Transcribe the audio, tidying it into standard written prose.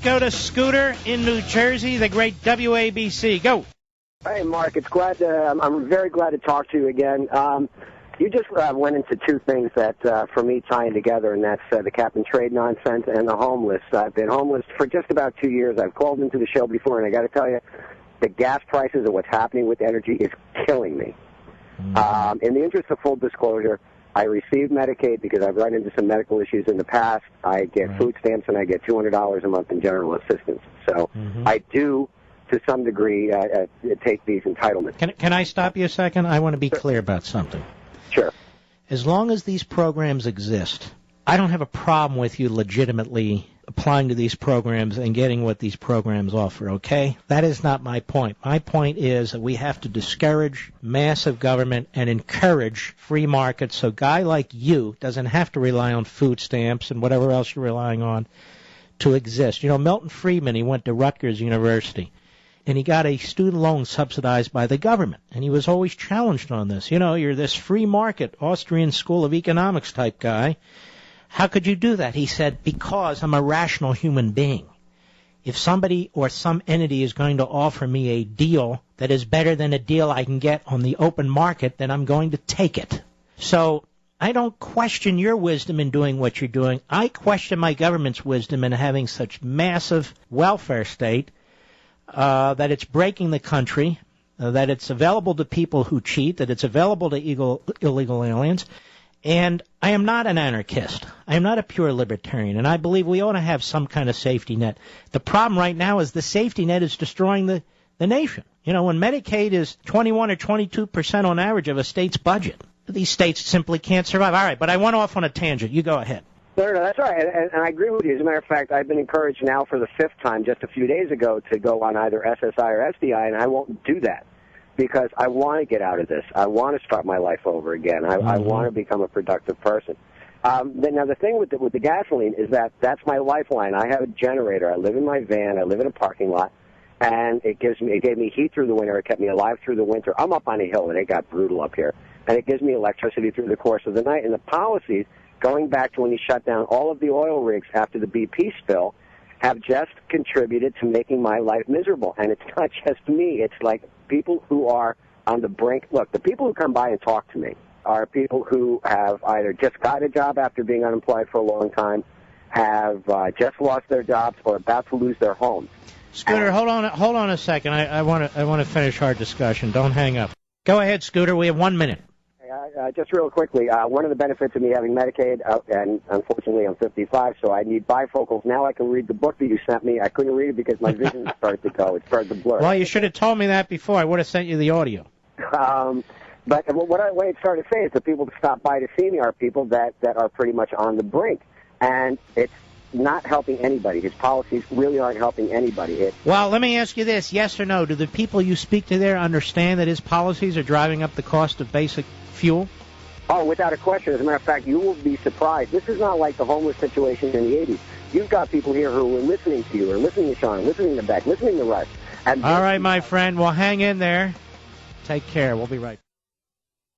go to Scooter in New Jersey, the great WABC. Go. Hey, Mark. I'm very glad to talk to you again. You just went into two things that, for me, tying together, and that's the cap and trade nonsense and the homeless. I've been homeless for just about 2 years. I've called into the show before, and I got to tell you, the gas prices and what's happening with energy is killing me. In the interest of full disclosure, I received Medicaid because I've run into some medical issues in the past. I get food stamps, and I get $200 a month in general assistance. So I do, to some degree, take these entitlements. Can I stop you a second? I want to be clear about something. Sure. As long as these programs exist, I don't have a problem with you legitimately applying to these programs and getting what these programs offer, okay? That is not my point. My point is that we have to discourage massive government and encourage free markets so a guy like you doesn't have to rely on food stamps and whatever else you're relying on to exist. You know, Milton Friedman, he went to Rutgers University, and he got a student loan subsidized by the government, and he was always challenged on this. You know, you're this free market Austrian School of Economics type guy. How could you do that? He said, because I'm a rational human being. If somebody or some entity is going to offer me a deal that is better than a deal I can get on the open market, then I'm going to take it. So I don't question your wisdom in doing what you're doing. I question my government's wisdom in having such massive welfare state that it's breaking the country, that it's available to people who cheat, that it's available to illegal aliens. And I am not an anarchist. I am not a pure libertarian, and I believe we ought to have some kind of safety net. The problem right now is the safety net is destroying the nation. You know, when Medicaid is 21 or 22% on average of a state's budget, these states simply can't survive. All right, but I went off on a tangent. You go ahead. No, that's right, and I agree with you. As a matter of fact, I've been encouraged now for the fifth time just a few days ago to go on either SSI or SDI, and I won't do that because I want to get out of this. I want to start my life over again. I want to become a productive person. Now, the thing with the gasoline is that's my lifeline. I have a generator. I live in my van. I live in a parking lot, and it gave me heat through the winter. It kept me alive through the winter. I'm up on a hill, and it got brutal up here, and it gives me electricity through the course of the night. And the policies, going back to when he shut down all of the oil rigs after the BP spill, have just contributed to making my life miserable. And it's not just me. It's like people who are on the brink. Look, the people who come by and talk to me are people who have either just got a job after being unemployed for a long time, have just lost their jobs, or about to lose their homes. Scooter, hold on a second. I want to finish our discussion. Don't hang up. Go ahead, Scooter. We have 1 minute. Just real quickly, one of the benefits of me having Medicaid, and unfortunately I'm 55, so I need bifocals. Now I can read the book that you sent me. I couldn't read it because my vision started to go. It started to blur. Well, you should have told me that before. I would have sent you the audio. But what I started to say is the people that stop by to see me are people that are pretty much on the brink. And it's not helping anybody. His policies really aren't helping anybody. Well, let me ask you this, yes or no. Do the people you speak to there understand that his policies are driving up the cost of basic fuel? Oh, without a question. As a matter of fact, you will be surprised. This is not like the homeless situation in the 80s. You've got people here who are listening to you, or listening to Sean, listening to Beck, listening to Russ. All right, my friend. Well, hang in there. Take care. We'll be right back.